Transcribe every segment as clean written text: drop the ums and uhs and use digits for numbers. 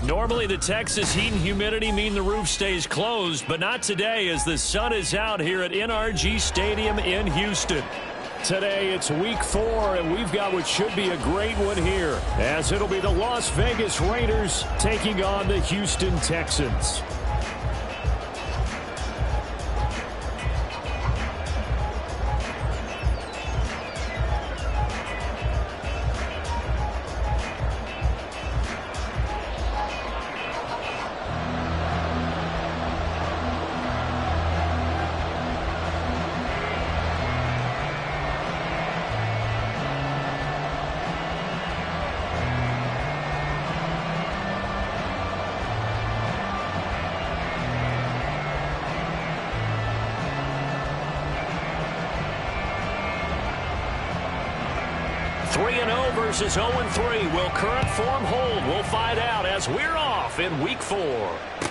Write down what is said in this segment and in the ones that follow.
Normally the Texas heat and humidity mean the roof stays closed, but not today as the sun is out here at NRG Stadium in Houston. Today it's week 4, and we've got what should be a great one here, as it'll be the Las Vegas Raiders taking on the Houston Texans. Versus 0-3. Will current form hold? We'll find out as we're off in week 4.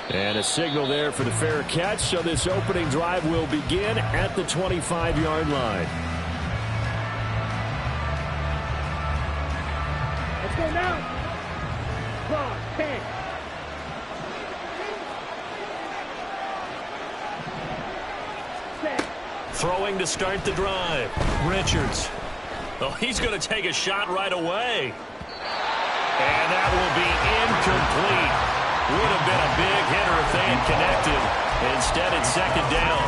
And a signal there for the fair catch, so this opening drive will begin at the 25-yard line. Let's go now. Cross, 10. Throwing to start the drive. Richards. Oh, he's going to take a shot right away. And that will be incomplete. Would have been a big hitter if they had connected. Instead, it's second down.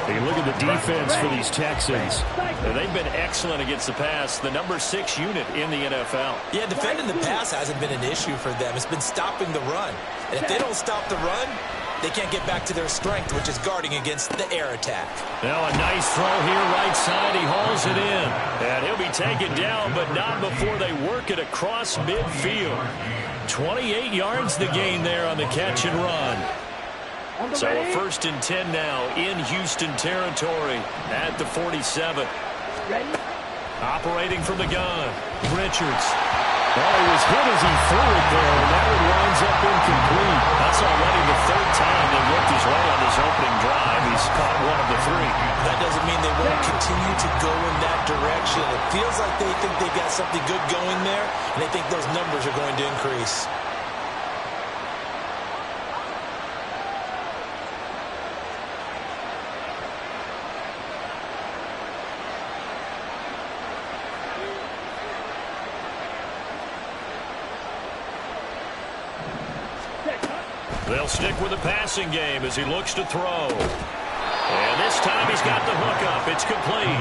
Hey, look at the defense for these Texans. They've been excellent against the pass. The number 6 unit in the NFL. Yeah, defending the pass hasn't been an issue for them. It's been stopping the run. And if they don't stop the run, they can't get back to their strength, which is guarding against the air attack. Now a nice throw here right side. He hauls it in. And he'll be taken down, but not before they work it across midfield. 28 yards the gain there on the catch and run. So a 1st and 10 now in Houston territory at the 47. Operating from the gun. Richards. Well, he was hit as he threw it there, and that one winds up incomplete. That's already the 3rd time they've worked his way on this opening drive. He's caught 1 of the 3. That doesn't mean they won't continue to go in that direction. It feels like they think they got something good going there, and they think those numbers are going to increase. They'll stick with the passing game as he looks to throw. And this time he's got the hook up. It's complete.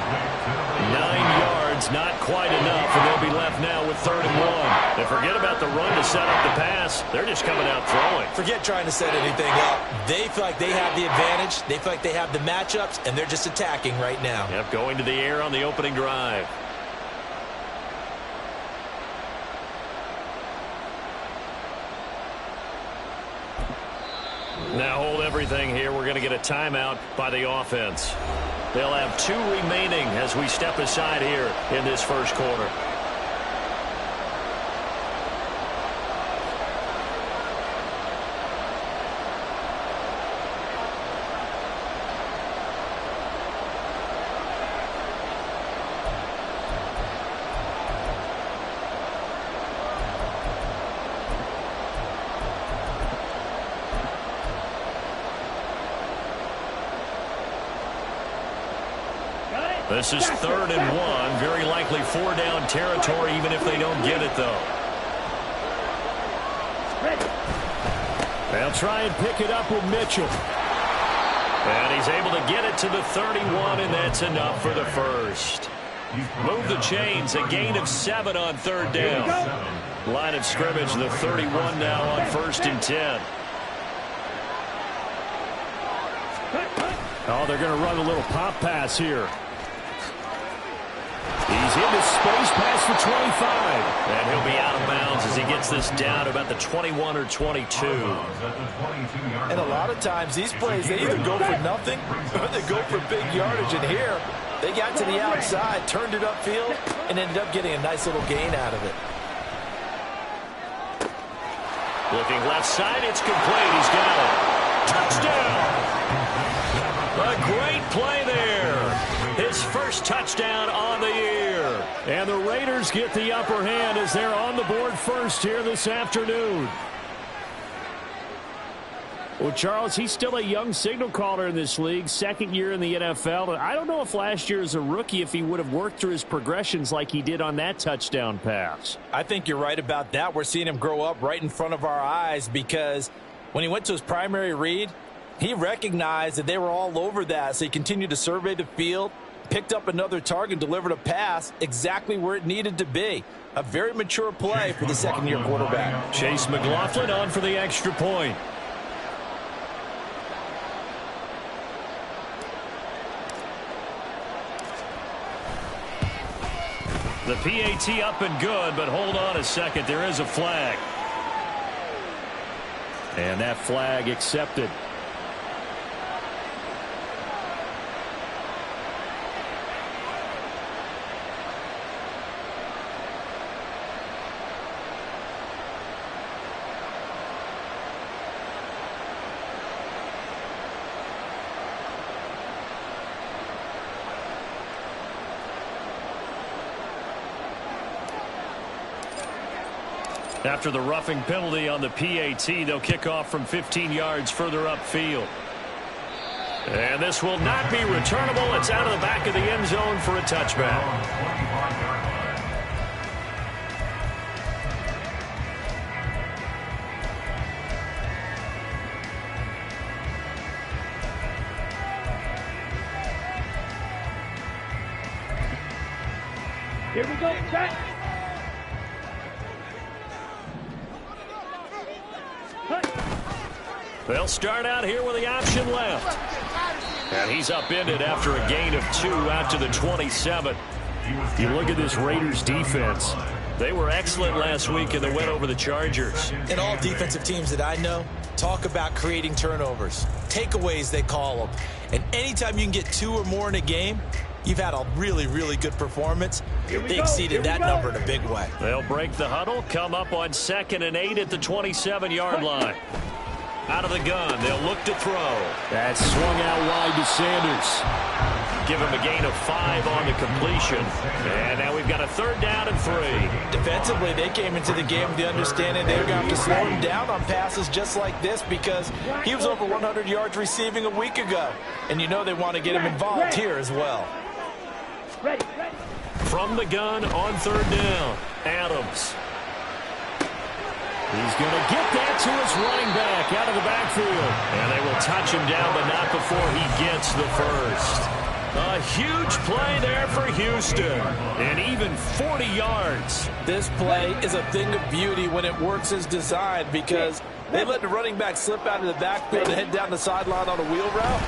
9 yards, not quite enough, and they'll be left now with 3rd and 1. And forget about the run to set up the pass. They're just coming out throwing. Forget trying to set anything up. They feel like they have the advantage. They feel like they have the matchups, and they're just attacking right now. Yep, going to the air on the opening drive. Now hold everything here. We're going to get a timeout by the offense. They'll have 2 remaining as we step aside here in this first quarter. This is 3rd and 1. Very likely 4-down territory, even if they don't get it, though. They'll try and pick it up with Mitchell. And he's able to get it to the 31, and that's enough for the first. Move the chains, a gain of 7 on 3rd down. Line of scrimmage, the 31 now on 1st and 10. Oh, they're going to run a little pop pass here. He's into space, pass for 25. And he'll be out of bounds as he gets this down about the 21 or 22. And a lot of times these plays, they either go for nothing or they go for big yardage. And here, they got to the outside, turned it upfield, and ended up getting a nice little gain out of it. Looking left side, it's complete. He's got it. Touchdown! A great play there. His first touchdown on the year. And the Raiders get the upper hand as they're on the board first here this afternoon. Well, Charles, he's still a young signal caller in this league, second year in the NFL. I don't know if last year as a rookie if he would have worked through his progressions like he did on that touchdown pass. I think you're right about that. We're seeing him grow up right in front of our eyes because when he went to his primary read, he recognized that they were all over that, so he continued to survey the field, picked up another target, delivered a pass exactly where it needed to be. A very mature play for the second-year quarterback. Chase McLaughlin on for the extra point. The PAT up and good, but hold on a second. There is a flag. And that flag accepted. After the roughing penalty on the PAT, they'll kick off from 15 yards further upfield. And this will not be returnable. It's out of the back of the end zone for a touchback. Here we go, set. They'll start out here with the option left. And he's upended after a gain of 2 out to the 27. You look at this Raiders defense. They were excellent last week in the win over the Chargers. And all defensive teams that I know talk about creating turnovers. Takeaways, they call them. And anytime you can get 2 or more in a game, you've had a really, really good performance. They exceeded that number in a big way. They'll break the huddle, come up on 2nd and 8 at the 27-yard line. Out of the gun, they'll look to throw. That's swung out wide to Sanders. Give him a gain of 5 on the completion. And now we've got a 3rd down and 3. Defensively, they came into the game with the understanding they were going to have to slow him down on passes just like this because he was over 100 yards receiving a week ago. And you know they want to get him involved here as well. Ready. From the gun on 3rd down, Adams. He's going to get that to his running back out of the backfield. And they will touch him down, but not before he gets the first. A huge play there for Houston. And even 40 yards. This play is a thing of beauty when it works as designed because they let the running back slip out of the backfield and head down the sideline on a wheel route.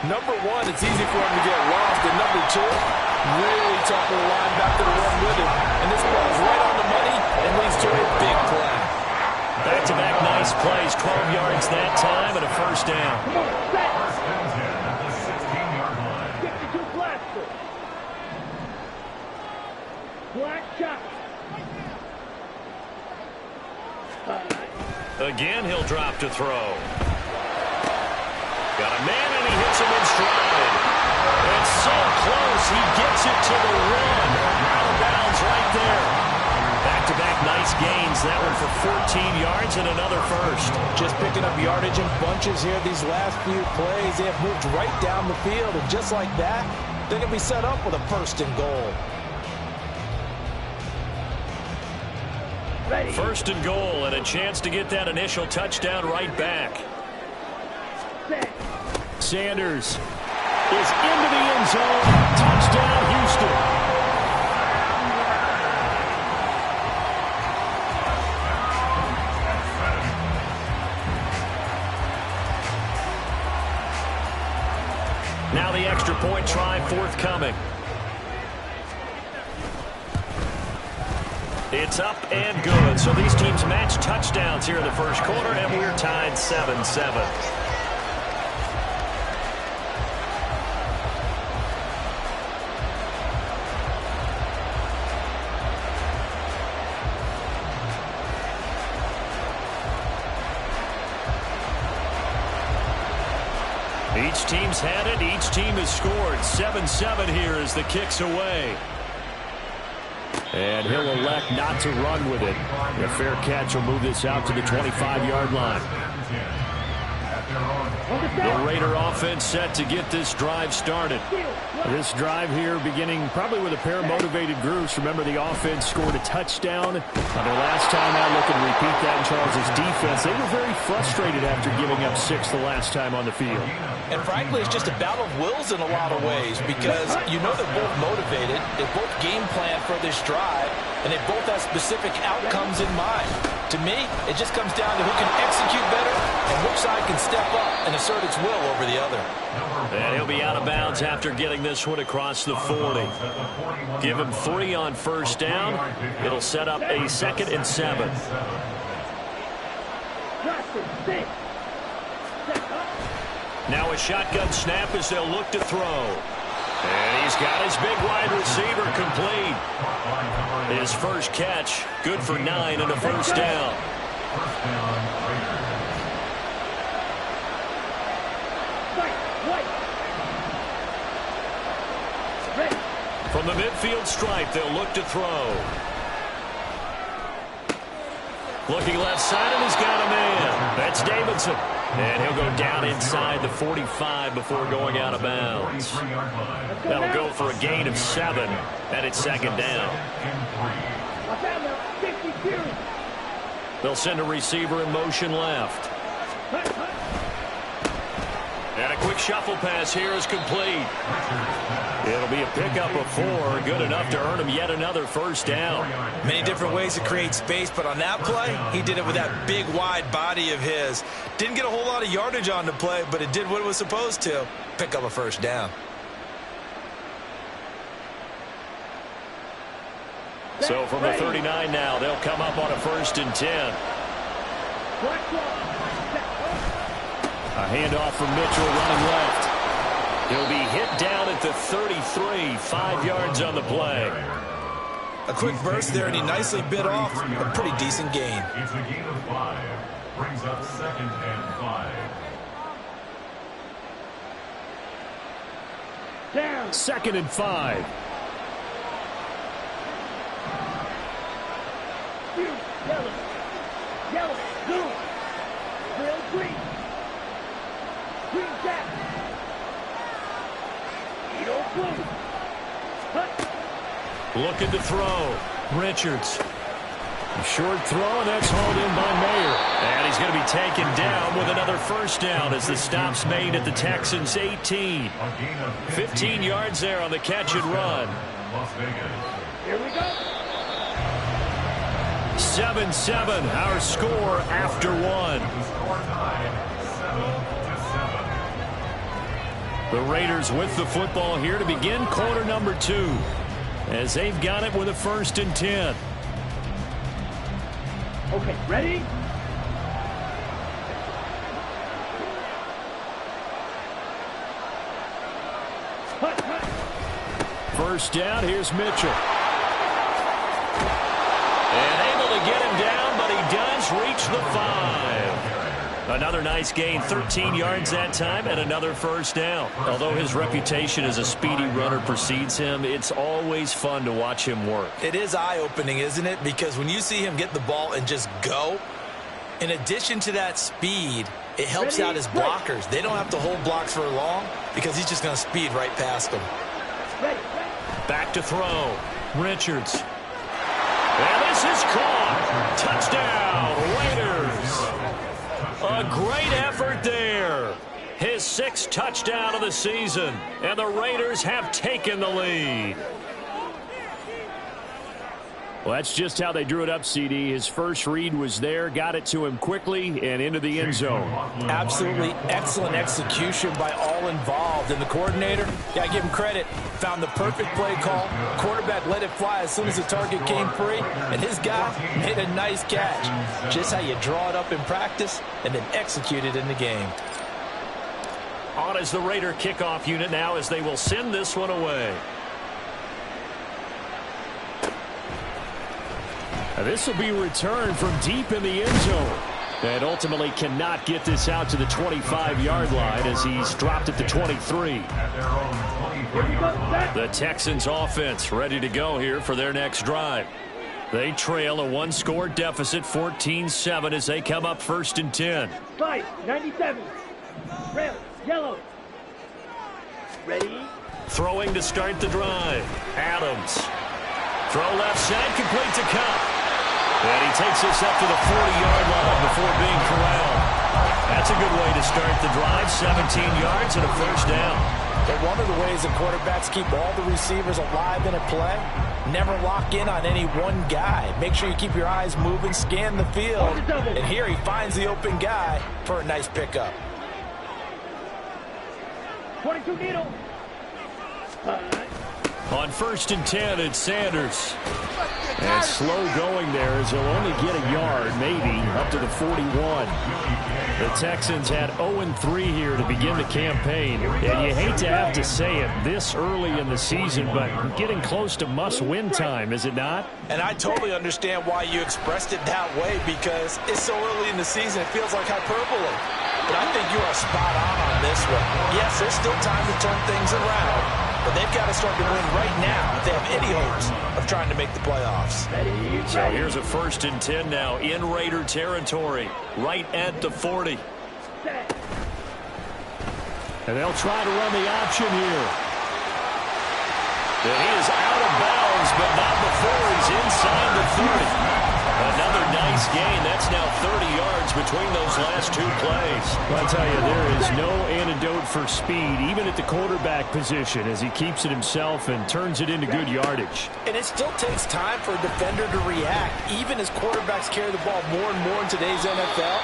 Number 1, it's easy for him to get lost. And number 2, really tough for the linebacker to run with him. And this ball is right on the money and leads to a big play. Back-to-back nice plays, 12 yards that time and a 1st down. Come on, set. 62 blaster. Black shot. Again, he'll drop to throw. Got a man and he hits him in stride. It's so close, he gets it to the run. Out of bounds right there. Back-to-back nice gains. That one for 14 yards and another 1st. Just picking up yardage in bunches here these last few plays. They have moved right down the field, and just like that, they're going to be set up with a 1st and goal. Ready. 1st and goal and a chance to get that initial touchdown right back. Set. Sanders is into the end zone. Touchdown, Houston. Now the extra point try forthcoming. It's up and good. So these teams match touchdowns here in the 1st quarter, and we're tied 7-7. Each team's had it. Each team has scored. 7-7 here as the kick's away. And he'll elect not to run with it. A fair catch will move this out to the 25-yard line. The Raider offense set to get this drive started. This drive here beginning probably with a pair of motivated groups. Remember, the offense scored a touchdown on their last time out. Looking to repeat that in Charles' defense. They were very frustrated after giving up 6 the last time on the field. And frankly, it's just a battle of wills in a lot of ways because you know they're both motivated. They both game plan for this drive, and they both have specific outcomes in mind. To me, it just comes down to who can execute better and which side can step up and assert its will over the other. And he'll be out of bounds after getting this one across the 40. Give him 3 on first down. It'll set up a 2nd and 7. Now a shotgun snap as they'll look to throw. And he's got his big wide receiver complete. His first catch, good for 9 and a first down. From the midfield stripe, they'll look to throw. Looking left side, and he's got a man. That's Davidson. And he'll go down inside the 45 before going out of bounds. That'll go for a gain of 7, and it's 2nd down. They'll send a receiver in motion left. And a quick shuffle pass here is complete. It'll be a pickup of 4, good enough to earn him yet another first down. Many different ways to create space, but on that play, he did it with that big, wide body of his. Didn't get a whole lot of yardage on the play, but it did what it was supposed to. Pick up a first down. So from the 39 now, they'll come up on a 1st and 10. A handoff from Mitchell running left. He'll be hit down at the 33, 5 yards on the play. A quick burst there, and he nicely bit off a pretty decent gain. It's a gain of 5. Brings up 2nd and 5. Down. 2nd and 5. Yellow. Yellow. Blue. Real green. Green jack. Blue. Looking to throw. Richards. A short throw, and that's hauled in by Mayer. And he's going to be taken down with another first down as the stop's made at the Texans' 18. 15 yards there on the catch and run. Here we go. 7-7, our score after 1. The Raiders with the football here to begin quarter number 2 as they've got it with a 1st and 10. Okay, ready? First down, here's Mitchell. And able to get him down, but he does reach the 5. Another nice gain, 13 yards that time, and another first down. Although his reputation as a speedy runner precedes him, it's always fun to watch him work. It is eye-opening, isn't it? Because when you see him get the ball and just go, in addition to that speed, it helps out his blockers. They don't have to hold blocks for long because he's just going to speed right past them. Back to throw. Richards. And this is caught. Touchdown, Raiders. A great effort there. His 6th touchdown of the season. And the Raiders have taken the lead. Well, that's just how they drew it up, CD. His first read was there, got it to him quickly, and into the end zone. Absolutely excellent execution by all involved. And the coordinator, yeah, give him credit, found the perfect play call. Quarterback let it fly as soon as the target came free, and his guy made a nice catch. Just how you draw it up in practice and then execute it in the game. On is the Raider kickoff unit now as they will send this one away. This will be returned from deep in the end zone. And ultimately cannot get this out to the 25-yard line as he's dropped at the 23. The Texans offense ready to go here for their next drive. They trail a one-score deficit, 14-7, as they come up 1st and 10. 5-97. Red, yellow. Ready? Throwing to start the drive. Adams. Throw left side, complete to Cup. And he takes this up to the 40-yard line before being corralled. That's a good way to start the drive. 17 yards and a 1st down. But one of the ways that quarterbacks keep all the receivers alive in a play, never lock in on any one guy. Make sure you keep your eyes moving, scan the field. And here he finds the open guy for a nice pickup. 22 needle. On 1st and 10, it's Sanders. And slow going there as he'll only get a yard, maybe, up to the 41. The Texans had 0-3 here to begin the campaign. And you hate to have to say it this early in the season, but getting close to must-win time, is it not? And I totally understand why you expressed it that way, because it's so early in the season, it feels like hyperbole. But I think you are spot on this one. Yes, there's still time to turn things around. But they've got to start to win right now if they have any hopes of trying to make the playoffs. So here's a 1st and 10 now in Raider territory, right at the 40. And they'll try to run the option here. And he is out of bounds, but not before he's inside the 30. Another nice gain. That's now 30 yards between those last 2 plays. Well, I'll tell you, there is no antidote for speed, even at the quarterback position, as he keeps it himself and turns it into good yardage. And it still takes time for a defender to react. Even as quarterbacks carry the ball more and more in today's NFL,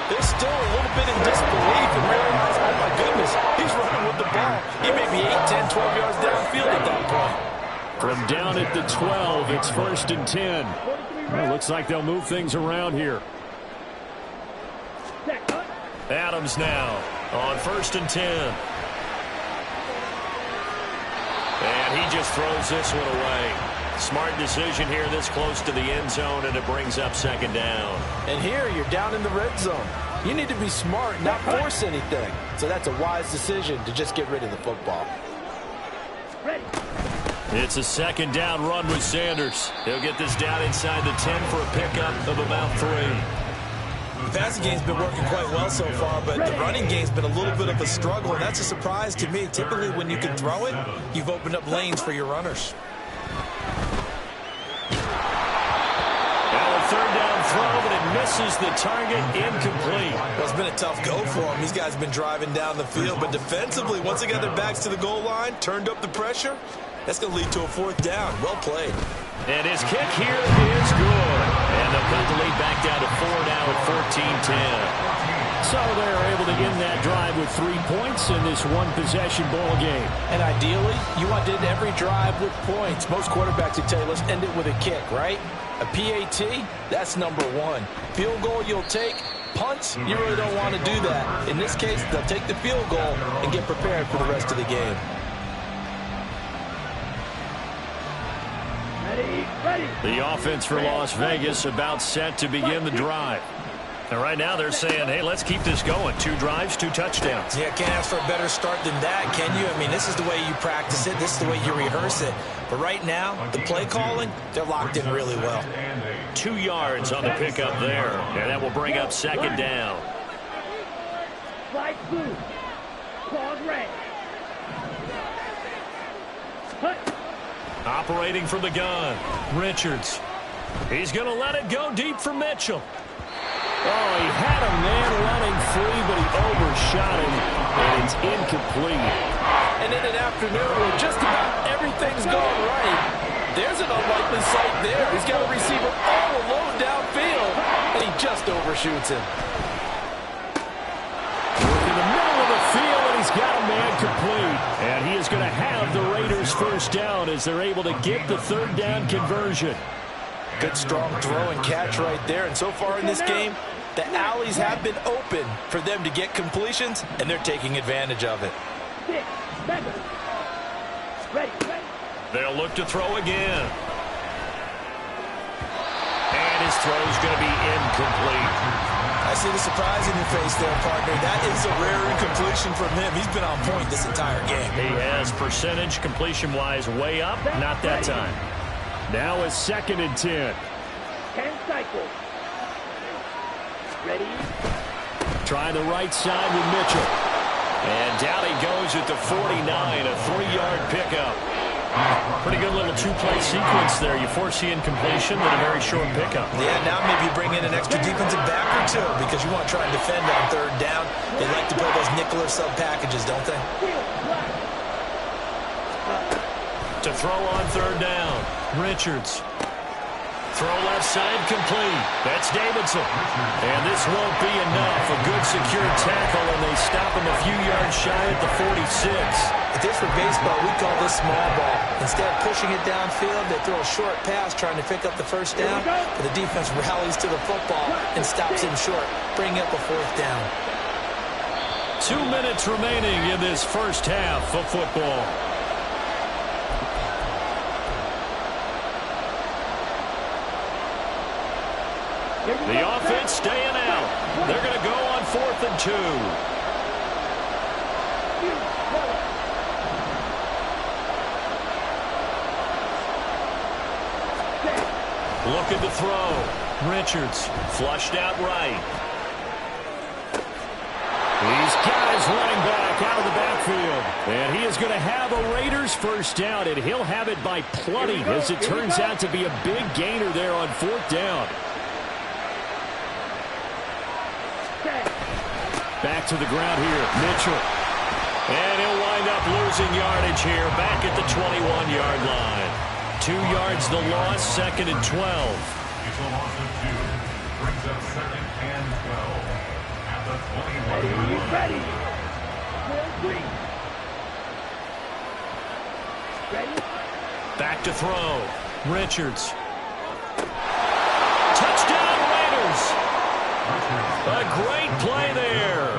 they're still a little bit in disbelief and realize, oh my goodness, he's running with the ball. He may be 8, 10, 12 yards downfield at that point. From down at the 12, it's 1st and 10. Well, looks like they'll move things around here. Adams now on 1st and 10. And he just throws this one away. Smart decision here this close to the end zone, and it brings up 2nd down. And here you're down in the red zone. You need to be smart, not force anything. So that's a wise decision to just get rid of the football. Ready. It's a 2nd down run with Sanders. He'll get this down inside the 10 for a pickup of about 3. The passing game's been working quite well so far, but the running game's been a little bit of a struggle, and that's a surprise to me. Typically, when you can throw it, you've opened up lanes for your runners. Now a 3rd down throw, but it misses the target, incomplete. Well, it's been a tough go for him. These guys have been driving down the field, but defensively, once they got their backs to the goal line, turned up the pressure, that's going to lead to a 4th down. Well played. And his kick here is good. And they'll cut the lead back down to 4 now at 14-10. So they're able to end that drive with 3 points in this one-possession ball game. And ideally, you want to end every drive with points. Most quarterbacks would tell you, let's end it with a kick, right? A PAT, that's number 1. Field goal you'll take. Punts, you really don't want to do that. In this case, they'll take the field goal and get prepared for the rest of the game. Ready. The offense for Las Vegas about set to begin the drive. And right now they're saying, hey, let's keep this going. 2 drives, 2 touchdowns. Yeah, can't ask for a better start than that, can you? I mean, this is the way you practice it. This is the way you rehearse it. But right now, the play calling, they're locked in really well. 2 yards on the pickup there. And that will bring up 2nd down. Flag blue. Claws red. Operating from the gun, Richards. He's going to let it go deep for Mitchell. Oh, he had a man running free, but he overshot him, and it's incomplete. And in an afternoon where just about everything's going right, there's an unlikely sight there. He's got a receiver all alone downfield, and he just overshoots him. In the middle of the field, and he's got a man complete. And he is going to have the Raiders 1st down as they're able to get the 3rd down conversion. Good strong throw and catch right there. And so far in this game, the alleys have been open for them to get completions, and they're taking advantage of it. 6, 7. Ready. They'll look to throw again. And his throw is going to be incomplete. I see the surprise in your face there, partner. That is a rare incompletion from him. He's been on point this entire game. He has percentage completion-wise way up. Not that time. Now a 2nd and 10. 10 cycles. Ready? Try the right side with Mitchell. And down he goes at the 49, a 3-yard pickup. Pretty good little 2-play sequence there. You foresee incompletion, then a very short pickup. Yeah, now maybe you bring in an extra defensive back or two because you want to try and defend on 3rd down. They like to play those nickel or sub packages, don't they? To throw on 3rd down, Richards. Throw left side complete. That's Davidson. And this won't be enough. A good secure tackle, and they stop him a few yards shy at the 46. If this were baseball, we call this small ball. Instead of pushing it downfield, they throw a short pass trying to pick up the 1st down, but the defense rallies to the football and stops him short, bringing up a 4th down. 2 minutes remaining in this first half of football. The offense staying out. They're going to go on 4th and 2. Looking to throw. Richards flushed out right. He's got his running back out of the backfield. And he is going to have a Raiders 1st down, and he'll have it by plenty as it turns out to be a big gainer there on 4th down. Back to the ground here, Mitchell. And he'll wind up losing yardage here, back at the 21-yard line. 2 yards the loss, 2nd and 12. It's a loss of 2. Brings up 2nd and 12. At the 21 yard line. Ready? Ready? Back to throw. Richards. Touchdown Raiders! A great play there.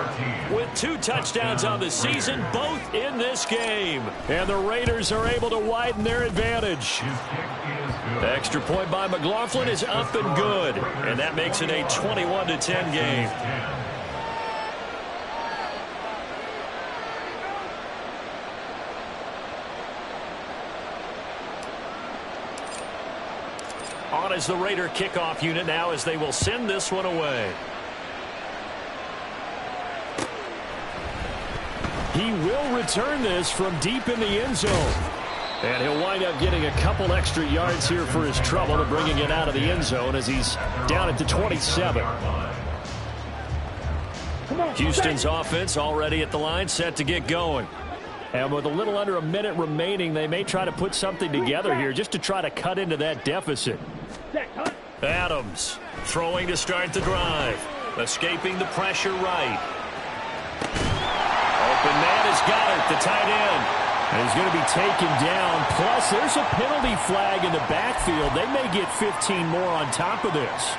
With 2 touchdowns on the season, both in this game. And the Raiders are able to widen their advantage. The extra point by McLaughlin is up and good. And that makes it a 21-10 game. On is the Raider kickoff unit now as they will send this one away. He will return this from deep in the end zone. And he'll wind up getting a couple extra yards here for his trouble to bringing it out of the end zone as he's down at the 27. Houston's offense already at the line, set to get going. And with a little under a minute remaining, they may try to put something together here just to try to cut into that deficit. Adams throwing to start the drive. Escaping the pressure right. Open man is Goddard, the tight end. And he's going to be taken down. Plus, there's a penalty flag in the backfield. They may get 15 more on top of this.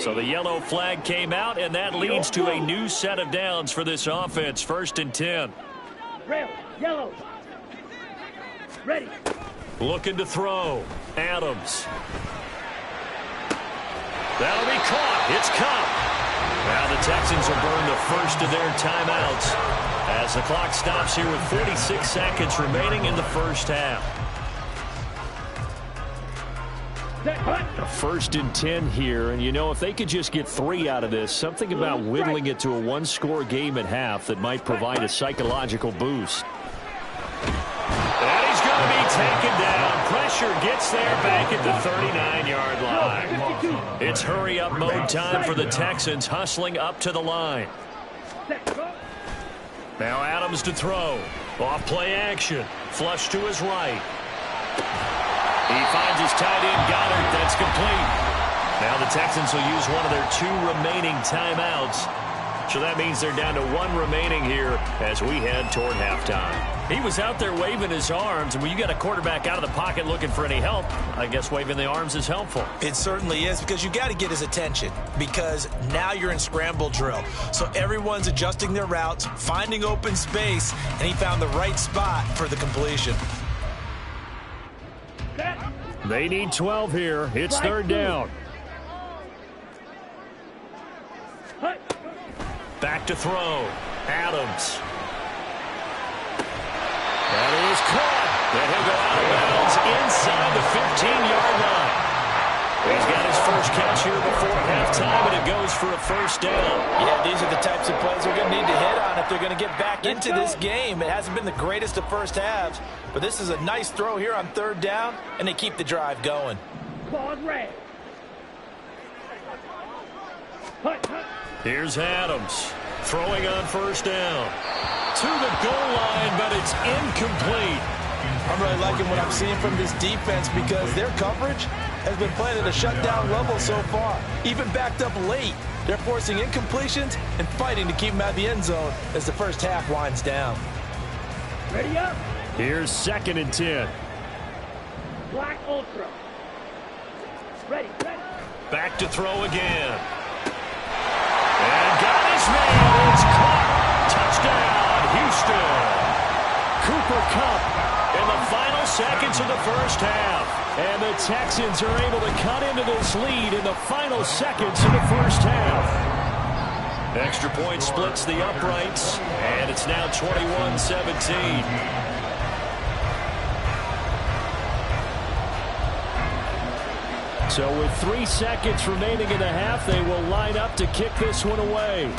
So the yellow flag came out, and that leads to a new set of downs for this offense. 1st and 10. Rail, yellow. Ready. Looking to throw. Adams. That'll be caught. It's caught. Now the Texans will burn the first of their timeouts as the clock stops here with 46 seconds remaining in the first half. A 1st and 10 here, and you know, if they could just get 3 out of this, something about whittling it to a 1-score game at half that might provide a psychological boost. And he's going to be taken down. Pressure gets there back at the 39-yard line. It's hurry-up mode time for the Texans, hustling up to the line. Now Adams to throw. Off play action. Flush to his right. He finds his tight end, Goddard. That's complete. Now the Texans will use one of their 2 remaining timeouts. So that means they're down to 1 remaining here as we head toward halftime. He was out there waving his arms, and when you got a quarterback out of the pocket looking for any help, I guess waving the arms is helpful. It certainly is, because you got to get his attention, because now you're in scramble drill. So everyone's adjusting their routes, finding open space, and he found the right spot for the completion. They need 12 here. It's third down. Back to throw. Adams. That is caught. And he'll go out of bounds inside the 15-yard line. He's got his first catch here before halftime, and it goes for a first down. Yeah, these are the types of plays they're going to need to hit on if they're going to get back into this game. It hasn't been the greatest of first halves, but this is a nice throw here on third down, and they keep the drive going. Here's Adams throwing on first down. To the goal line, but it's incomplete. I'm really liking what I'm seeing from this defense because their coverage has been playing at a shutdown level so far. Even backed up late, they're forcing incompletions and fighting to keep them out of the end zone as the first half winds down. Ready up. Here's 2nd and 10. Black Ultra. Ready. Back to throw again. And got his man. It's caught. Touchdown, Houston. Cooper Kupp in the final seconds of the first half. And the Texans are able to cut into this lead in the final seconds of the first half. Extra point splits the uprights, and it's now 21-17. So with 3 seconds remaining in the half, they will line up to kick this one away.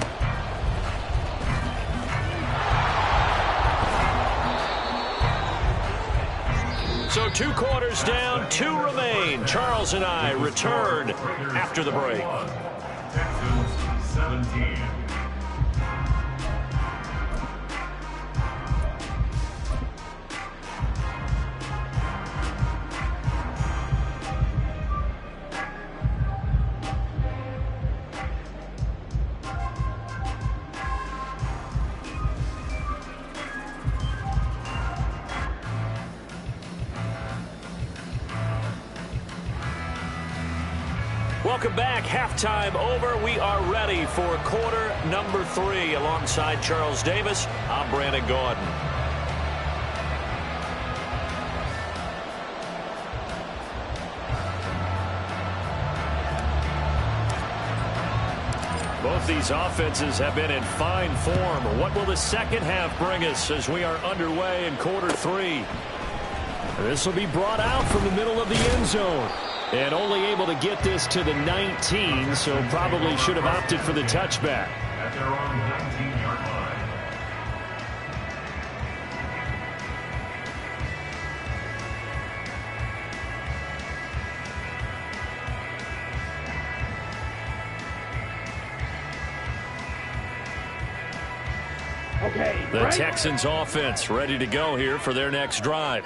So 2 quarters down, 2 remain. Charles and I return after the break. Texans 17. Welcome back. Halftime over. We are ready for quarter number 3. Alongside Charles Davis, I'm Brandon Gordon. Both these offenses have been in fine form. What will the second half bring us as we are underway in quarter 3? This will be brought out from the middle of the end zone. And only able to get this to the 19, so probably should have opted for the touchback. At their own 19-yard line. Okay. The Texans offense ready to go here for their next drive.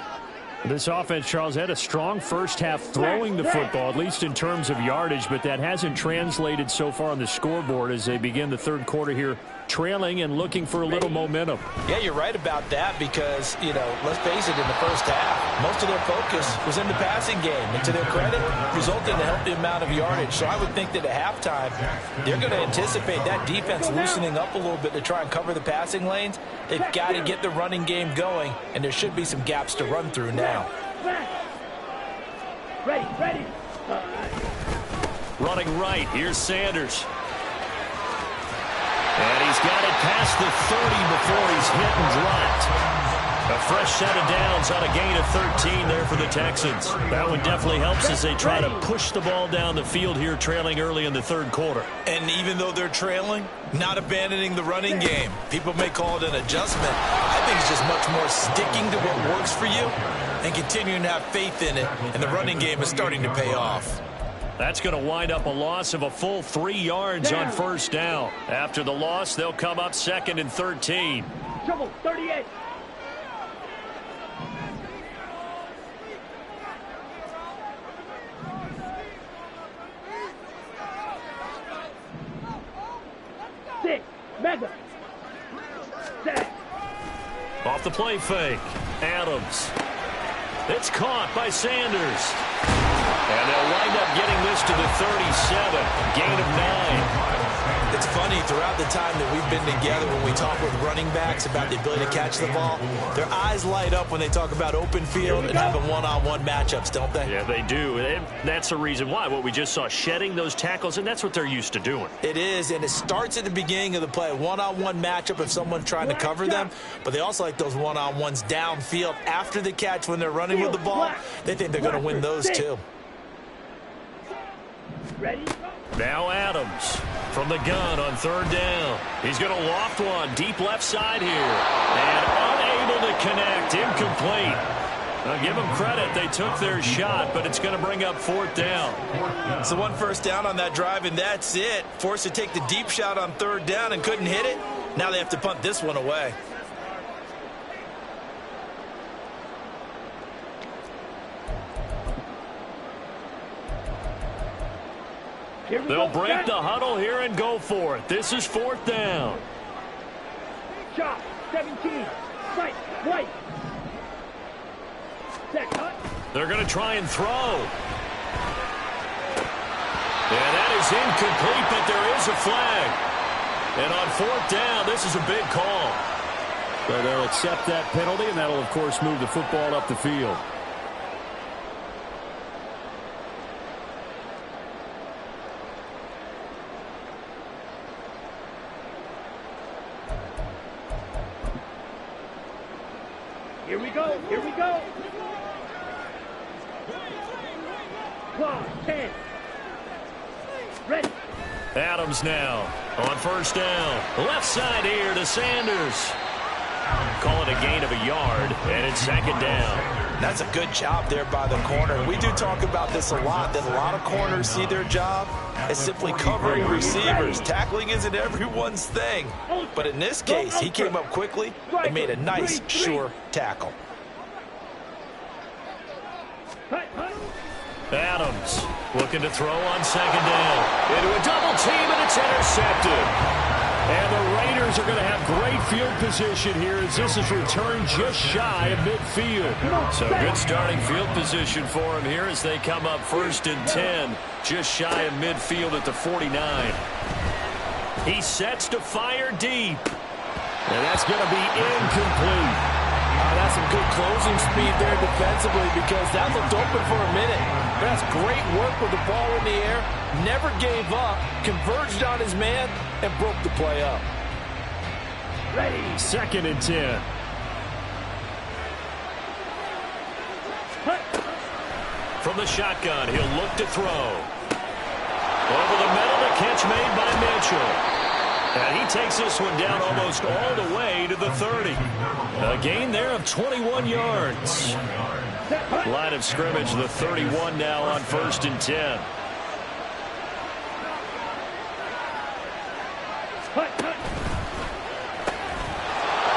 This offense, Charles, had a strong first half throwing the football, at least in terms of yardage, but that hasn't translated so far on the scoreboard as they begin the third quarter here, trailing and looking for a little momentum. Yeah, you're right about that because, you know, let's face it, in the first half, most of their focus was in the passing game. And to their credit, resulted in a healthy amount of yardage. So I would think that at halftime, they're going to anticipate that defense loosening up a little bit to try and cover the passing lanes. They've got to get the running game going, and there should be some gaps to run through now. Ready. Running right, here's Sanders. And he's got it past the 30 before he's hit and dropped. A fresh set of downs on a gain of 13 there for the Texans. That one definitely helps as they try to push the ball down the field here, trailing early in the third quarter. And even though they're trailing, not abandoning the running game. People may call it an adjustment. I think it's just much more sticking to what works for you and continuing to have faith in it. And the running game is starting to pay off. That's going to wind up a loss of a full 3 yards on first down. After the loss, they'll come up 2nd and 13. Trouble, 38. Six, mega. Set. Off the play fake, Adams. It's caught by Sanders. And they'll wind up getting this to the 37. Gain of 9. It's funny, throughout the time that we've been together, when we talk with running backs about the ability to catch the ball, their eyes light up when they talk about open field and having one-on-one matchups, don't they? Yeah, they do. And that's the reason why. What we just saw, shedding those tackles, and that's what they're used to doing. It is, and it starts at the beginning of the play. One-on-one matchup if someone's trying to cover them, but they also like those one-on-ones downfield after the catch when they're running with the ball. They think they're going to win those too. Ready? Now Adams from the gun on third down. He's going to loft one deep left side here. And unable to connect. Incomplete. Now give them credit. They took their shot, but it's going to bring up fourth down. So one first down on that drive, and that's it. Forced to take the deep shot on third down and couldn't hit it. Now they have to punt this one away. They'll break the huddle here and go for it. This is fourth down. Shot, 17. Right, right. Set, cut. They're going to try and throw. And that is incomplete, but there is a flag. And on fourth down, this is a big call. So they'll accept that penalty, and that'll, of course, move the football up the field. Here we go, here we go. Clock, 10. Ready. Adams now on first down. Left side here to Sanders. Call it a gain of a yard, and it's second down. That's a good job there by the corner. We do talk about this a lot, that a lot of corners see their job as simply covering receivers. Tackling isn't everyone's thing. But in this case, he came up quickly and made a nice, sure tackle. Adams looking to throw on second down. Into a double team, and it's intercepted. And the Raiders are going to have great field position here as this is returned just shy of midfield. So good starting field position for them here as they come up first and 10, just shy of midfield at the 49. He sets to fire deep. And that's going to be incomplete. That's some good closing speed there defensively because that looked open for a minute. That's great work with the ball in the air. Never gave up, converged on his man, and broke the play up. Ready. Second and 10. From the shotgun, he'll look to throw. Over the middle, the catch made by Mitchell. And he takes this one down almost all the way to the 30. A gain there of 21 yards. Line of scrimmage, the 31 now on first and 10.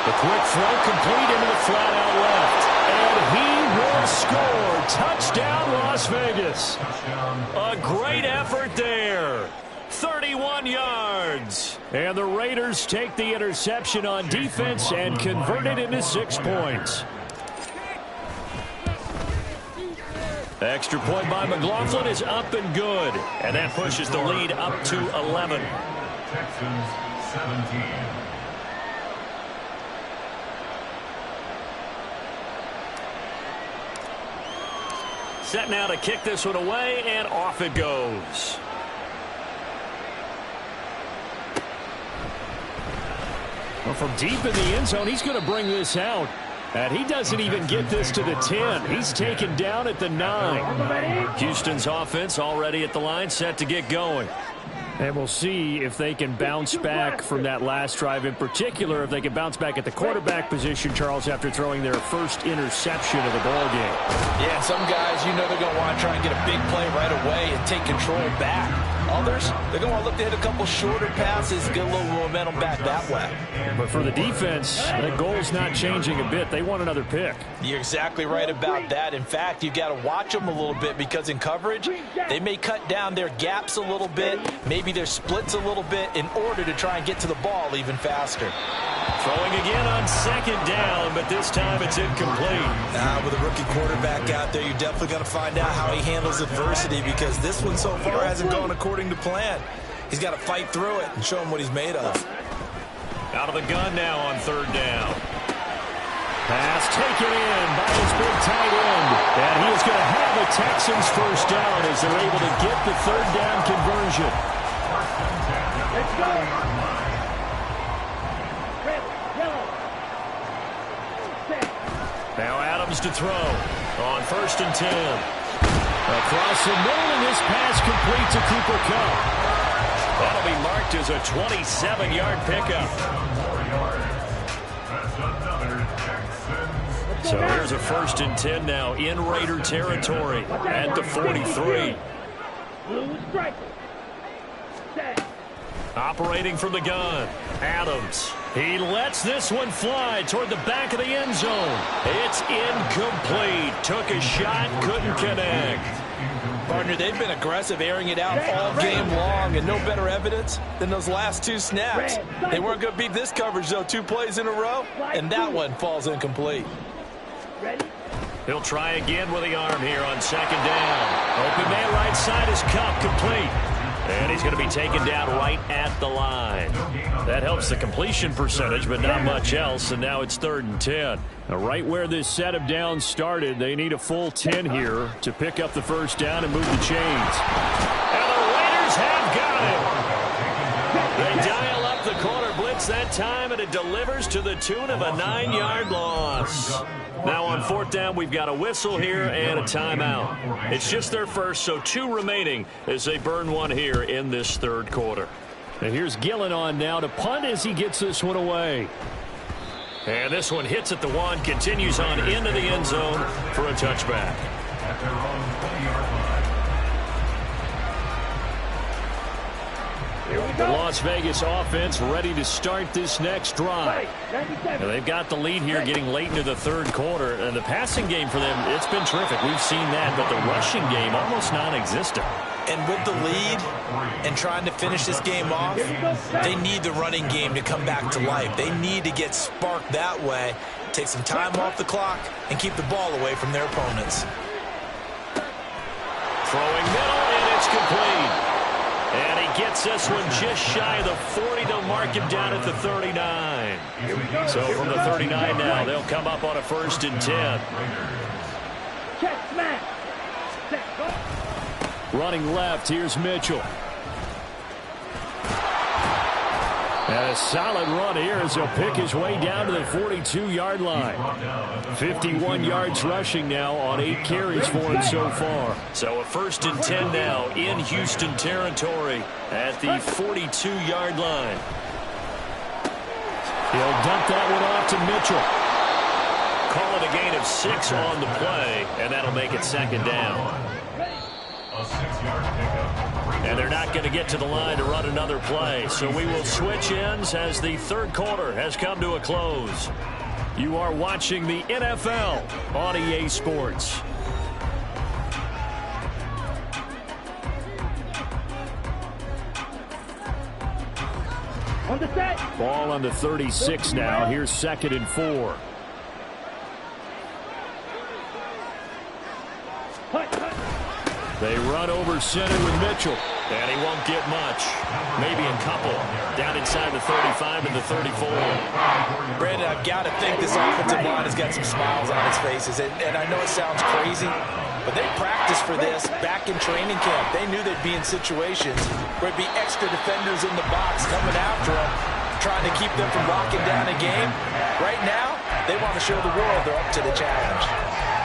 The quick throw complete into the flat out left. And he will score. Touchdown, Las Vegas. A great effort there. 31 yards. And the Raiders take the interception on defense and convert it into 6 points. Extra point by McLaughlin is up and good. And that pushes the lead up to 11. Texans 17. Set now to kick this one away, and off it goes. Well, from deep in the end zone, he's going to bring this out. And he doesn't even get this to the 10. He's taken down at the 9. Houston's offense already at the line, set to get going. And we'll see if they can bounce back from that last drive, in particular if they can bounce back at the quarterback position, Charles, after throwing their first interception of the ball game. Yeah, some guys, you know they're going to want to try and get a big play right away and take control back. Others, they're going to look to hit a couple shorter passes, get a little momentum back that way. But for the defense, that goal's not changing a bit. They want another pick. You're exactly right about that. In fact, you've got to watch them a little bit because in coverage, they may cut down their gaps a little bit, maybe their splits a little bit in order to try and get to the ball even faster. Throwing again on second down, but this time it's incomplete. With a rookie quarterback out there, you're definitely going to find out how he handles adversity because this one so far hasn't gone according to plan. He's got to fight through it and show him what he's made of. Out of the gun now on third down. Pass taken in by his big tight end. And he is going to have a Texans first down as they're able to get the third down conversion. Let's go. Red, yellow. Set. Now Adams to throw on 1st and 10. Across the middle, and this pass complete to Cooper Kupp. That'll be marked as a 27-yard pickup. So here's a 1st and 10 now in Raider territory at the 43. Blue striker. Set. Operating from the gun, Adams. He lets this one fly toward the back of the end zone. It's incomplete. Took a shot, couldn't connect. Partner, they've been aggressive, airing it out all game long, and no better evidence than those last 2 snaps. They weren't going to beat this coverage, though, 2 plays in a row, and that one falls incomplete. Ready? He'll try again with the arm here on 2nd down. Open man right side is Kupp, complete. And he's going to be taken down right at the line. That helps the completion percentage, but not much else, and now it's 3rd and 10. Now, right where this set of downs started, they need a full 10 here to pick up the first down and move the chains. And the Raiders have got it. They dial up the corner blitz that time, and it delivers to the tune of a 9-yard loss. Now on 4th down, we've got a whistle here and a timeout. It's just their first, so 2 remaining as they burn one here in this 3rd quarter. And here's Gillen on now to punt as he gets this one away. And this one hits at the 1, continues on into the end zone for a touchback. At their own 20-yard line. The Las Vegas offense ready to start this next drive. And they've got the lead here getting late into the 3rd quarter. And the passing game for them, it's been terrific. We've seen that, but the rushing game almost non-existent. And with the lead and trying to finish this game off, they need the running game to come back to life. They need to get sparked that way, take some time off the clock, and keep the ball away from their opponents. Throwing middle, and it's complete. And he gets this one just shy of the 40. They'll mark him down at the 39. So from the 39 now, they'll come up on a 1st and 10. Check, smash. Set, go. Running left, here's Mitchell. And a solid run here as he'll pick his way down to the 42-yard line. 51 yards rushing now on 8 carries for him so far. So a 1st and 10 now in Houston territory at the 42-yard line. He'll dump that one off to Mitchell. Call it a gain of 6 on the play, and that'll make it 2nd down. A 6-yard pickup. And they're not going to get to the line to run another play. So we will switch ends as the 3rd quarter has come to a close. You are watching the NFL on EA Sports. On the set. Ball on the 36 now. Here's 2nd and 4. They run over center with Mitchell. And he won't get much. Maybe a couple. Down inside the 35 and the 34. Brandon, I've got to think this offensive line has got some smiles on its faces. And I know it sounds crazy, but they practiced for this back in training camp. They knew they'd be in situations where it'd be extra defenders in the box coming after them, trying to keep them from locking down a game. Right now, they want to show the world they're up to the challenge.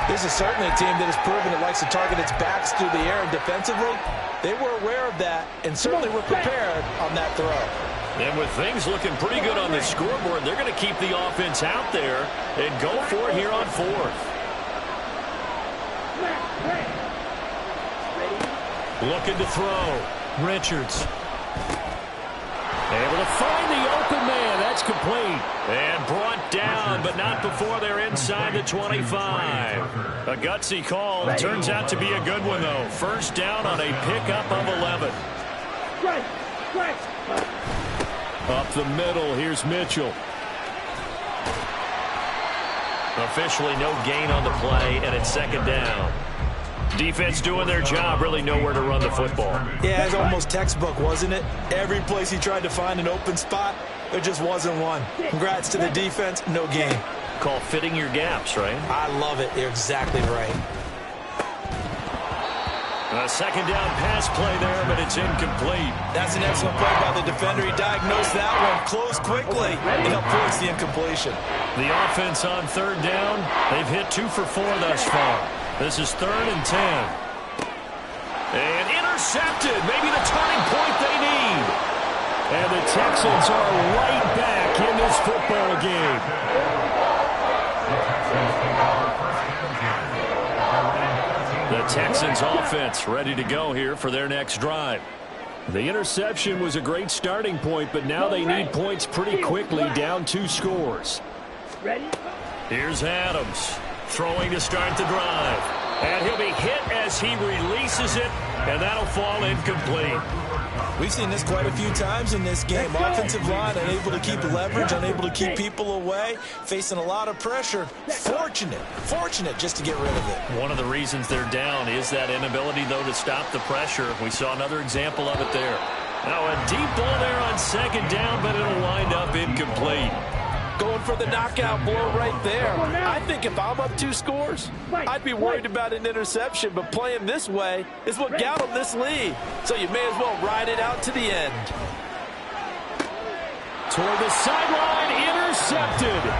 This is certainly a team that has proven it likes to target its backs through the air, and defensively, they were aware of that and certainly were prepared on that throw. And with things looking pretty good on the scoreboard, they're going to keep the offense out there and go for it here on 4th. Looking to throw. Richards. Able to find the open man. That's complete. And brought down, but not before they're inside the 25. A gutsy call. Turns out to be a good one, though. 1st down on a pickup of 11. Up the middle, here's Mitchell. Officially no gain on the play, and it's 2nd down. Defense doing their job, really nowhere to run the football. Yeah, it's almost textbook, wasn't it? Every place he tried to find an open spot, there just wasn't one. Congrats to the defense, no gain. Call fitting your gaps, right? I love it. You're exactly right. A second down pass play there, but it's incomplete. That's an excellent play by the defender. He diagnosed that one, closed quickly, and avoids the incompletion. The offense on third down, they've hit 2 for 4 thus far. This is 3rd and 10. And intercepted, maybe the turning point they need. And the Texans are right back in this football game. The Texans offense ready to go here for their next drive. The interception was a great starting point, but now they need points pretty quickly, down 2 scores. Ready? Here's Adams throwing to start the drive. And he'll be hit as he releases it, and that'll fall incomplete. We've seen this quite a few times in this game. Offensive line unable to keep leverage, unable to keep people away, facing a lot of pressure. Fortunate just to get rid of it. One of the reasons they're down is that inability, though, to stop the pressure. We saw another example of it there. Now a deep ball there on second down, but it'll wind up incomplete. Going for the knockout blow right there. I think if I'm up 2 scores, I'd be worried about an interception, but playing this way is what got them this lead. So you may as well ride it out to the end. Toward the sideline, intercepted.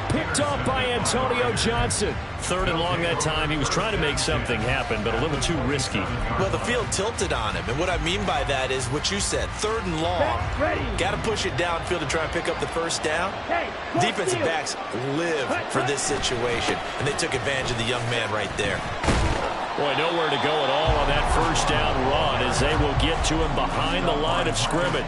Picked off by Antonio Johnson. 3rd and long that time. He was trying to make something happen, but a little too risky. Well, the field tilted on him, and what I mean by that is what you said, 3rd and long. Got to push it downfield to try and pick up the first down. Defensive backs live for this situation, and they took advantage of the young man right there. Boy, nowhere to go at all on that first down run as they will get to him behind the line of scrimmage.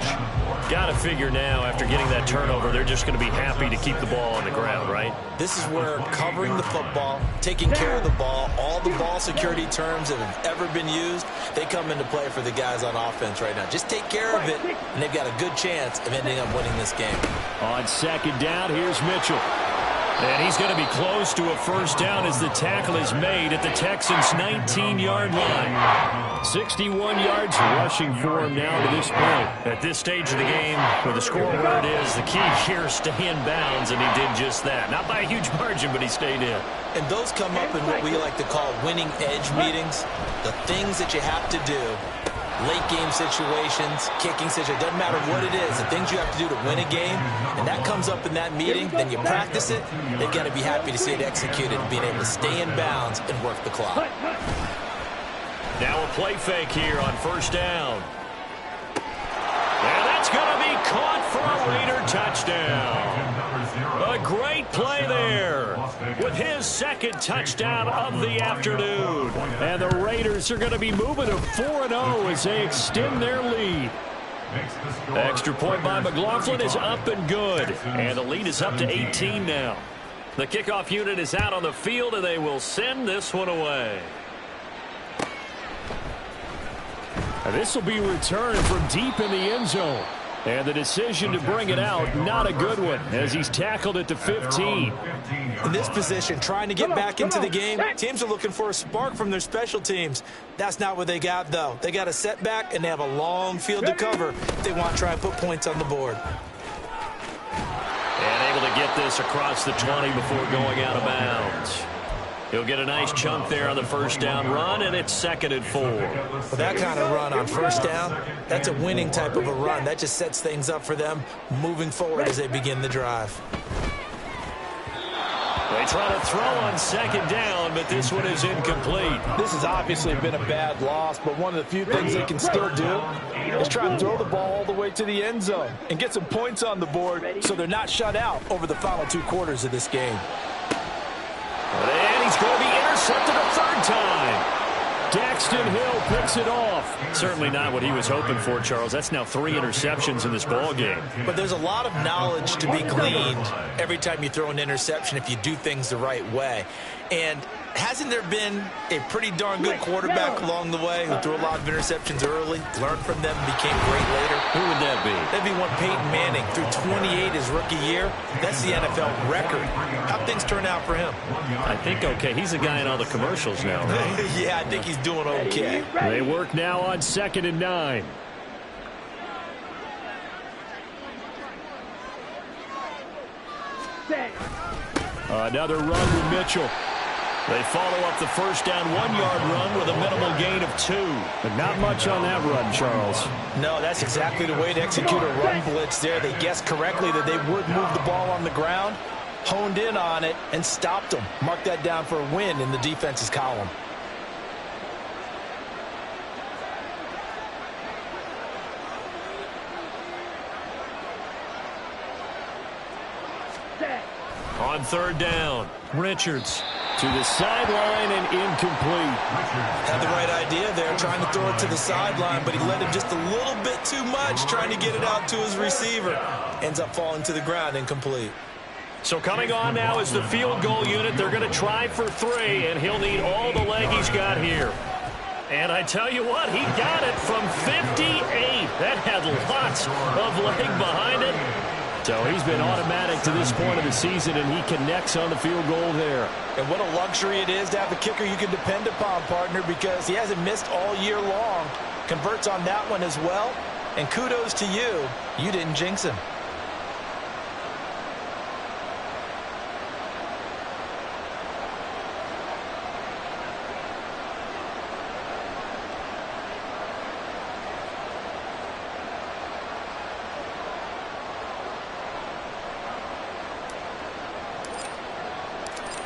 Got to figure now, after getting that turnover, they're just going to be happy to keep the ball on the ground, right? This is where covering the football, taking care of the ball, all the ball security terms that have ever been used, they come into play for the guys on offense right now. Just take care of it, and they've got a good chance of ending up winning this game. On second down, here's Mitchell. And he's going to be close to a first down as the tackle is made at the Texans' 19-yard line. 61 yards rushing for him now to this point. At this stage of the game, where the score where it is, the key here is stay in bounds, and he did just that. Not by a huge margin, but he stayed in. And those come up in what we like to call winning edge meetings. The things that you have to do. Late game situations, kicking situations, doesn't matter what it is, the things you have to do to win a game, and that comes up in that meeting, then you practice it, they've got to be happy to see it executed, being able to stay in bounds and work the clock. Now a play fake here on first down. And that's going to be caught for a Raider touchdown. A great play there with his second touchdown of the afternoon. And the Raiders are going to be moving to 4-0 as they extend their lead. Extra point by McLaughlin is up and good. And the lead is up to 18 now. The kickoff unit is out on the field, and they will send this one away. And this will be returned from deep in the end zone. And the decision to bring it out, not a good one, as he's tackled at the 15. In this position, trying to get back into the game, teams are looking for a spark from their special teams. That's not what they got, though. They got a setback, and they have a long field to cover if they want to try and put points on the board. And able to get this across the 20 before going out of bounds. He'll get a nice chunk there on the first down run, and it's 2nd and 4. Well, that kind of run on first down, that's a winning type of a run. That just sets things up for them moving forward as they begin the drive. They try to throw on second down, but this one is incomplete. This has obviously been a bad loss, but one of the few things they can still do is try and throw the ball all the way to the end zone and get some points on the board so they're not shut out over the final 2 quarters of this game. And he's going to be intercepted a 3rd time. Daxton Hill picks it off. Certainly not what he was hoping for, Charles. That's now 3 interceptions in this ball game. But there's a lot of knowledge to be gleaned every time you throw an interception if you do things the right way. And hasn't there been a pretty darn good quarterback along the way who threw a lot of interceptions early, learned from them, and became great later? Who would that be? That'd be one Peyton Manning. Threw 28 his rookie year. That's the NFL record. How'd things turn out for him? I think okay. He's a guy in all the commercials now, right? Yeah, I think he's doing okay. They work now on 2nd and 9. Another run with Mitchell. They follow up the first down 1-yard run with a minimal gain of 2. But not much on that run, Charles. No, that's exactly the way to execute a run blitz there. They guessed correctly that they would move the ball on the ground, honed in on it, and stopped them. Mark that down for a win in the defense's column. On 3rd down, Richards to the sideline and incomplete. Had the right idea there, trying to throw it to the sideline, but he led him just a little bit too much, trying to get it out to his receiver. Ends up falling to the ground, incomplete. So coming on now is the field goal unit. They're going to try for 3, and he'll need all the leg he's got here. And I tell you what, he got it from 58. That had lots of leg behind it. So he's been automatic to this point of the season, and he connects on the field goal there. And what a luxury it is to have a kicker you can depend upon, partner, because he hasn't missed all year long. Converts on that one as well. And kudos to you. You didn't jinx him.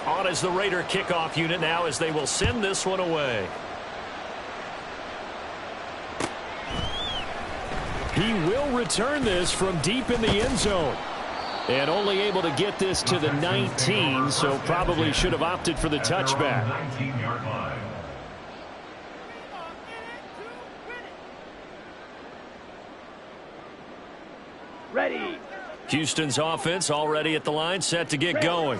On as the Raider kickoff unit now as they will send this one away. He will return this from deep in the end zone. And only able to get this to the 19, so probably should have opted for the touchback. 19-yard line. Ready. Houston's offense already at the line, set to get going.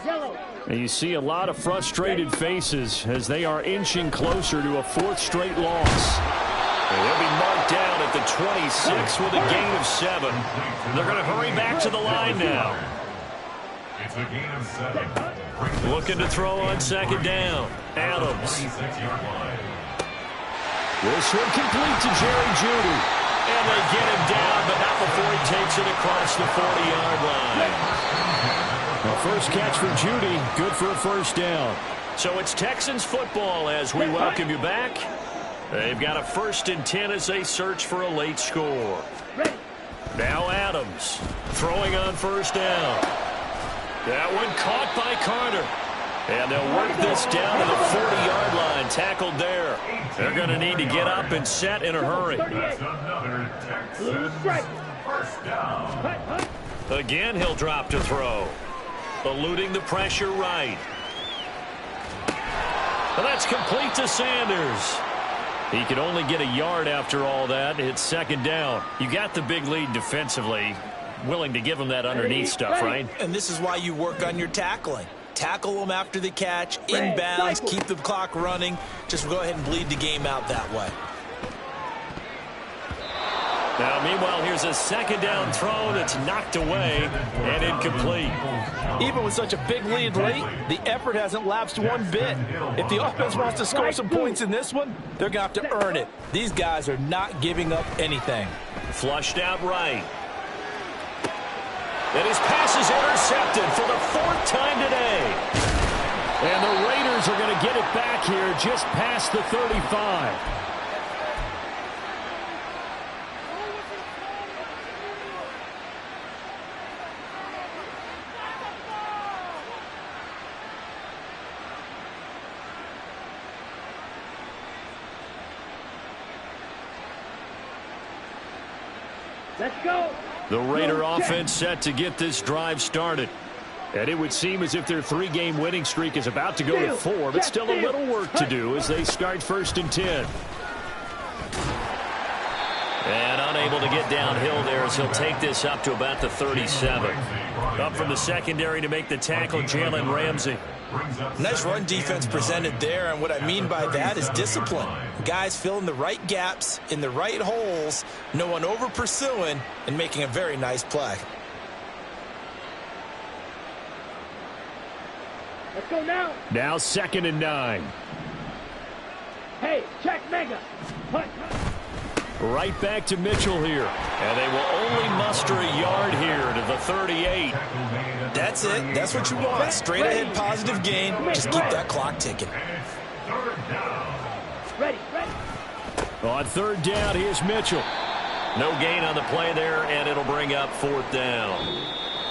And you see a lot of frustrated faces as they are inching closer to a 4th straight loss. And they'll be marked down at the 26 with a gain of 7. They're going to hurry back to the line now. It's a gain of 7. Looking to throw on 2nd down. Adams. 26-yard line. This one complete to Jerry Jeudy. And they get him down, but not before he takes it across the 40-yard line. The first catch for Jeudy, good for a 1st down. So it's Texans football as we welcome you back. They've got a 1st and 10 as they search for a late score. Now Adams throwing on 1st down. That one caught by Carter. And they'll work this down to the 40-yard line, tackled there. They're going to need to get up and set in a hurry. That's another Texans 1st down. Again, he'll drop to throw. Eluding the pressure right. And that's complete to Sanders. He could only get a yard after all that. It's 2nd down. You got the big lead defensively. Willing to give him that underneath stuff, right? And this is why you work on your tackling. Tackle them after the catch, inbounds, keep the clock running. Just go ahead and bleed the game out that way. Now, meanwhile, here's a 2nd down throw that's knocked away and incomplete. Even with such a big lead late, the effort hasn't lapsed one bit. If the offense wants to score some points in this one, they're going to have to earn it. These guys are not giving up anything. Flushed out right. And his pass is intercepted for the 4th time today. And the Raiders are going to get it back here just past the 35. Let's go. The Raider offense set to get this drive started. And it would seem as if their 3-game winning streak is about to go to 4, but still a little work to do as they start 1st and 10. And unable to get downhill there as he'll take this up to about the 37. Up from the secondary to make the tackle, Jalen Ramsey. Nice run defense presented there, and what I mean by that is discipline. Guys filling the right gaps in the right holes, no one over pursuing, and making a very nice play. Let's go now. Now 2nd and 9. Hey, check mega. Punt. Right back to Mitchell here. And they will only muster a yard here to the 38. That's it. That's what you want. Straight ahead positive gain. Just keep that clock ticking. Ready. On 3rd down, here's Mitchell. No gain on the play there, and it'll bring up 4th down.